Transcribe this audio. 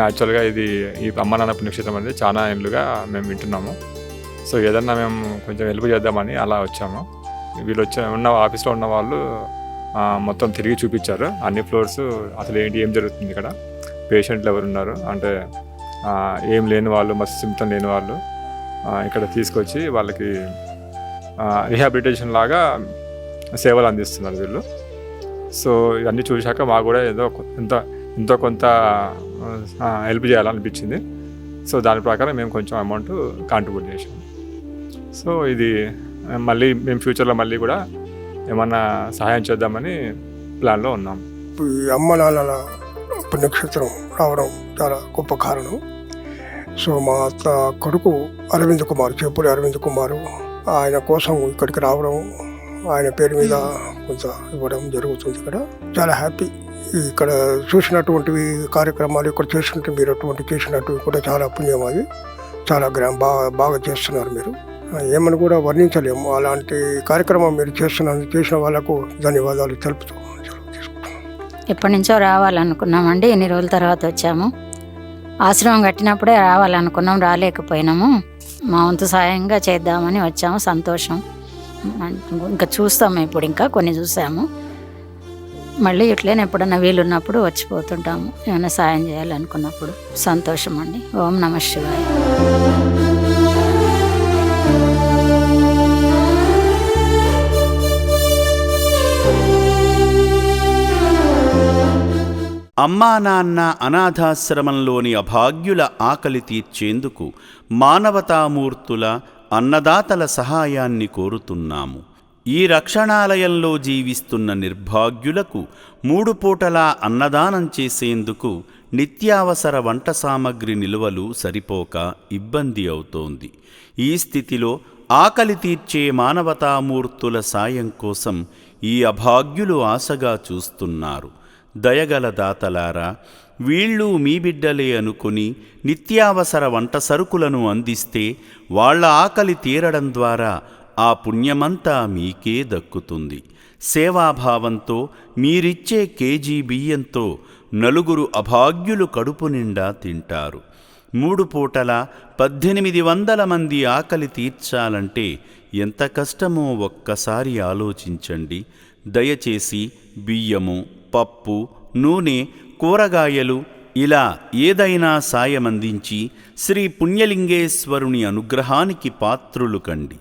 యాక్చువల్గా ఈ అమ్మ నాన్న పుణ్యక్షేత్రం అనేది చాలా ఏళ్ళుగా మేము వింటున్నాము. సో ఏదన్నా మేము కొంచెం హెల్ప్ చేద్దామని అలా వచ్చాము. వీళ్ళు ఉన్న ఆఫీస్లో ఉన్న వాళ్ళు మొత్తం తిరిగి చూపించారు అన్ని ఫ్లోర్స్, అసలు ఏం జరుగుతుంది ఇక్కడ, పేషెంట్లు ఎవరున్నారు అంటే ఏం లేని వాళ్ళు, మస్తు సిమ్టమ్ లేని వాళ్ళు ఇక్కడ తీసుకొచ్చి వాళ్ళకి రీహాబిలిటేషన్ లాగా సేవలు అందిస్తున్నారు వీళ్ళు. సో ఇవన్నీ చూశాక మాకు కూడా ఎంతో కొంత హెల్ప్ చేయాలనిపించింది. సో దాని ప్రకారం మేము కొంచెం అమౌంట్ కాంట్రిబ్యూట్ చేసాము. సో ఇది మళ్ళీ మేము ఫ్యూచర్లో మళ్ళీ కూడా ఏమన్నా సహాయం చేద్దామని ప్లాన్లో ఉన్నాం. ఈ అమ్మ నాన్నల పుణ్యక్షేత్రం రావడం చాలా గొప్ప కారణం. సో మా కొడుకు అరవింద్ కుమార్, చెప్పుడి అరవింద్ కుమార్, ఆయన కోసం ఇక్కడికి రావడం, ఆయన పేరు మీద కొంత ఇవ్వడం జరుగుతుంది. ఇక్కడ చాలా హ్యాపీ. ఇక్కడ చూసినటువంటివి కార్యక్రమాలు ఇక్కడ చేసినట్టు మీరు అటువంటి చేసినట్టు కూడా చాలా పుణ్యం. అది చాలా బాగా చేస్తున్నారు మీరు, ఏమని కూడా వర్ణించలేము. అలాంటి కార్యక్రమం మీరు చేసిన వాళ్ళకు ధన్యవాదాలు తెలుపుతూ ఎప్పటి నుంచో రావాలనుకున్నామండి. ఎన్ని రోజుల తర్వాత వచ్చాము. ఆశ్రమం కట్టినప్పుడే రావాలనుకున్నాం, రాలేకపోయినాము. మా వంతు సాయంగా చేద్దామని వచ్చాము. సంతోషం. ఇంకా చూస్తాము, ఇప్పుడు ఇంకా కొన్ని చూసాము. మళ్ళీ ఇట్లనే ఎప్పుడన్నా వీలున్నప్పుడు వచ్చిపోతుంటాము, ఏమైనా సాయం చేయాలనుకున్నప్పుడు. సంతోషం అండి. ఓం నమః శివాయ. అమ్మా నాన్న అనాథాశ్రమంలోని అభాగ్యుల ఆకలి తీర్చేందుకు మానవతామూర్తుల అన్నదాతల సహాయాన్ని కోరుతున్నాము. ఈ రక్షణాలయంలో జీవిస్తున్న నిర్భాగ్యులకు 3 పూటలా అన్నదానం చేసేందుకు నిత్యావసర వంట సామగ్రి నిల్వలు సరిపోక ఇబ్బంది అవుతోంది. ఈ స్థితిలో ఆకలి తీర్చే మానవతామూర్తుల సాయం కోసం ఈ అభాగ్యులు ఆశగా చూస్తున్నారు. దయగల దాతలారా, వీళ్ళు మీ బిడ్డలే అనుకుని నిత్యావసర వంట సరుకులను అందిస్తే వాళ్ల ఆకలి తీరడం ద్వారా ఆ పుణ్యమంతా మీకే దక్కుతుంది. సేవాభావంతో మీరిచ్చే కేజీ బియ్యంతో 4 అభాగ్యులు కడుపు నిండా తింటారు. 3 పూటల 1800 మంది ఆకలి తీర్చాలంటే ఎంత కష్టమో ఒక్కసారి ఆలోచించండి. దయచేసి బియ్యము, పప్పు, నూనె, కూరగాయలు ఇలా ఏదైనా సాయమందించి శ్రీ పుణ్యలింగేశ్వరుని అనుగ్రహానికి పాత్రులు కండి.